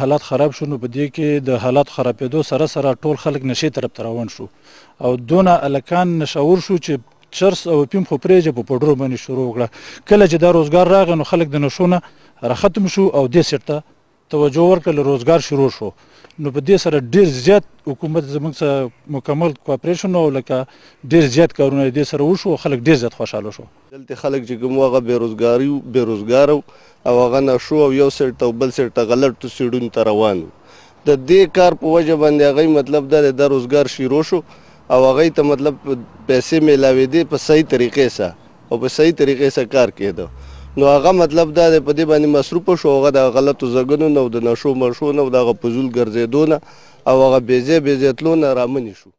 حالات خراب شو نو په دې کې د حالات خرابېدو سره سره ټول خلک نشي طرف ته روان شو او دونه الکان نشور شو چې چرس او پیم خو پرېجه په پډرو باندې شروع وکړه. کله چې دا روزګار راغی نو خلک د نشونه راختم شو او دې سرته توجه ورکړه، روزګار شروع شو. نو په دې سره ډیر زیات حکومت زموږ سره مکمل کوآپریشن او لکه ډیر زیات کارونه دې سره وشو او خلک ډیر زیات خوشاله شو. دلته خلک چې کوم هغه بیروزګار او هغه نشو او یو سر ته بل سر ته غلط سیډون ته روان د دې کار په وجه باندې هغه مطلب د روزګار شروع شو او هغه ته مطلب پیسې ملاوي دي په صحیح طریقې سره او په صحیح طریقې سره کار کېده. نو هغه مطلب دا دی په دې باندې مصروفه شو، هغه د غلطو ځګونو نه او د نشو مرشو نه او د هغه فضول ګرځېدو نه او هغه بېځایه تلو نه رامنې شو.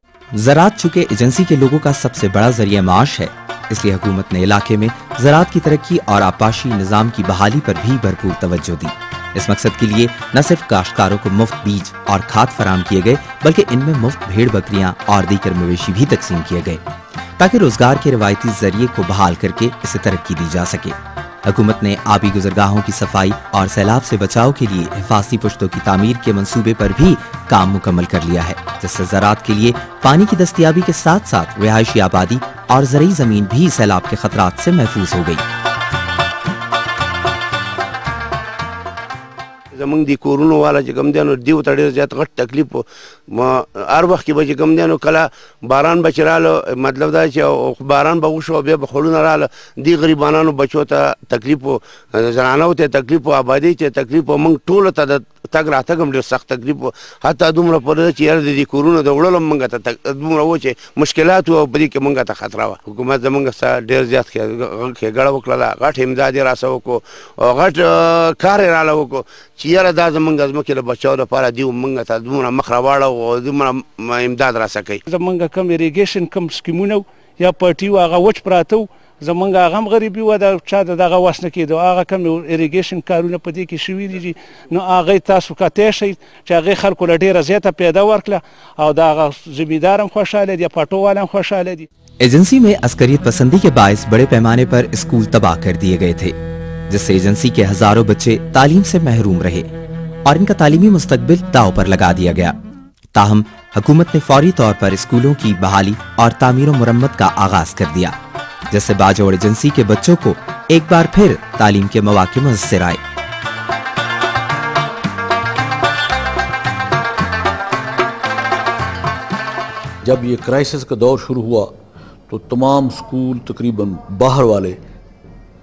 زراعت چونکہ ایجنسی کے لوگوں کا سب سے بڑا ذریعہ معاش ہے، اس لیے حکومت نے علاقے میں زراعت کی ترقی اور آبپاشی نظام کی بحالی پر بھی بھرپور توجہ دی. اس مقصد کے لیے نہ صرف کاشتکاروں کو مفت بیج اور کھاد فراہم کیے گئے بلکہ ان میں مفت بھیڑ بکریاں اور دیگر مویشی بھی تقسیم کیے گئے تاکہ روزگار کے روایتی ذریعے کو بحال کر کے اسے ترقی دی جا سکے. حکومت نے آبی گزرگاہوں کی صفائی اور سیلاب سے بچاؤ کے لیے حفاظتی پشتوں کی تعمیر کے منصوبے پر بھی کام مکمل کر لیا ہے، جس سے زراعت کے لیے پانی کی دستیابی کے ساتھ ساتھ رہائشی آبادی اور زرعی زمین بھی سیلاب کے خطرات سے محفوظ ہو گئی. زمونږ د کورونو والا چې کوم دی نو دیو ته ډېر زیات غټ تکلیف هر وخت کې به چې کوم دی نو کله باران به چې راله مطلب دا چې باران به وشو بیا به خړونه راله دې غریبانانو بچو ته تکلیف و زنانو ته تکلیف و آبادي ته تکلیف و موږ ټولو ته د تګ راتګ هم ډېر سخت تکلیف و حتی دومره پورې چې یاره د دې کورونو د وړلو هم موږ ته دومره و چې مشکلات و او په دې کې موږ ته خطره وه. حکومت زموږ سره ډېر زیات ښېګړه وکړله، غټ امداد یې راسه وکړو او غټ کار یې راله وکړو چې یاره دا زموږ ځمکې د بچاو لپاره دیو موږ ته دومره مخ راواړو او دومره امداد راسه کوي. زموږ کم اریګیشن کم سکیمونه یا پټي و هغه وچ پراته و، زمونږ هغه هم غریبي وه، د چا د دغه وس نه کېدو. هغه کم اریګیشن کارونه په دې کې شوي دي نو هغه تاسو کتی شئ چې هغې خلکو له ډېره زیاته پیدا ورکړه او د هغه زمیندار هم خوشحاله دي، پټو والا هم خوشحاله دي. ایجنسی میں عسکریت پسندی کے باعث بڑے پیمانے پر اسکول تباہ کر دیے گئے تھے، جس سے ایجنسی کے ہزاروں بچے تعلیم سے محروم رہے اور ان کا تعلیمی مستقبل داؤ پر لگا دیا گیا. تاہم حکومت نے فوری طور پر اسکولوں کی بحالی اور تعمیر و مرمت کا آغاز کر دیا، جس سے باجوڑ ایجنسی کے بچوں کو ایک بار پھر تعلیم کے مواقع میسر آئے. جب یہ کرائسس کا دور شروع ہوا تو تمام اسکول تقریباً باہر والے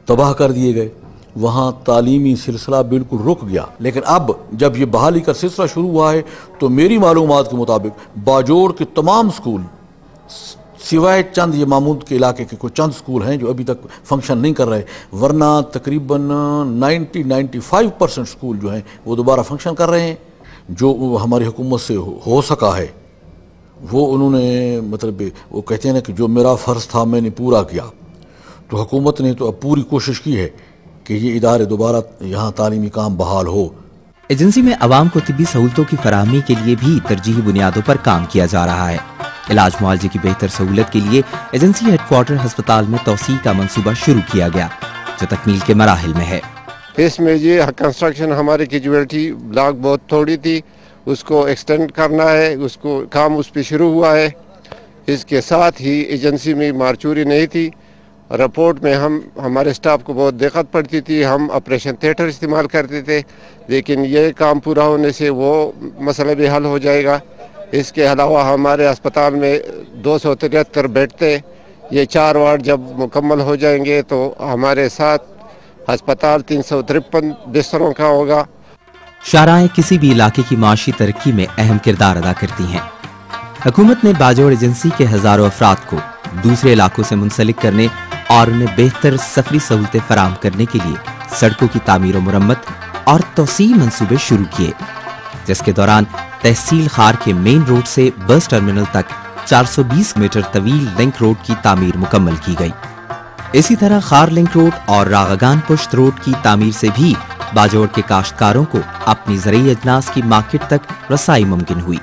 تباہ کر دیے گئے، وہاں تعلیمی سلسلہ بالکل رک گیا. لیکن اب جب یہ بحالی کا سلسلہ شروع ہوا ہے تو میری معلومات کے مطابق باجوڑ کے تمام اسکول سوائے چند یہ مامود کے علاقے کے کوئی چند اسکول ہیں جو ابھی تک فنکشن نہیں کر رہے، ورنہ تقریباً 95% اسکول جو ہیں وہ دوبارہ فنکشن کر رہے ہیں. جو ہماری حکومت سے ہو سکا ہے وہ انہوں نے مطلب وہ کہتے ہیں نا کہ جو میرا فرض تھا میں نے پورا کیا. تو حکومت نے تو اب پوری کوشش کی ہے کہ یہ ادارے دوبارہ یہاں تعلیمی کام بحال ہو. ایجنسی میں عوام کو طبی سہولتوں کی فراہمی کے لیے بھی ترجیحی بنیادوں پر کام کیا جا رہا ہے. علاج معالجے کی بہتر سہولت کے لیے ایجنسی ہیڈ کوارٹر ہسپتال میں توسیع کا منصوبہ شروع کیا گیا جو تکمیل کے مراحل میں ہے. اس میں یہ کنسٹرکشن ہماری کیجویلٹی بلاک بہت تھوڑی تھی، اس کو ایکسٹینڈ کرنا ہے، اس کو کام اس پہ شروع ہوا ہے. اس کے ساتھ ہی ایجنسی میں مارچوری نہیں تھی، رپورٹ میں ہمارے سٹاف کو بہت دقت پڑتی تھی، ہم آپریشن تھیٹر استعمال کرتے تھے، لیکن یہ کام پورا ہونے سے وہ مسئلہ بھی حل ہو جائے گا. اس کے علاوہ ہمارے اسپتال میں 273 بیڈ تھے، یہ 4 وارڈ جب مکمل ہو جائیں گے تو ہمارے ساتھ ہسپتال 353 بستروں کا ہوگا. شاہراہیں کسی بھی علاقے کی معاشی ترقی میں اہم کردار ادا کرتی ہیں. حکومت نے باجوڑ ایجنسی کے ہزاروں افراد کو دوسرے علاقوں سے منسلک کرنے اور انہیں بہتر سفری سہولتیں فراہم کرنے کے لیے سڑکوں کی تعمیر و مرمت اور توسیع منصوبے شروع کیے، جس کے دوران تحصیل خار کے مین روڈ سے بس ٹرمینل تک 420 میٹر طویل لنک روڈ کی تعمیر مکمل کی گئی. اسی طرح خار لنک روڈ اور راغگان پشت روڈ کی تعمیر سے بھی باجوڑ کے کاشتکاروں کو اپنی زرعی اجناس کی مارکیٹ تک رسائی ممکن ہوئی.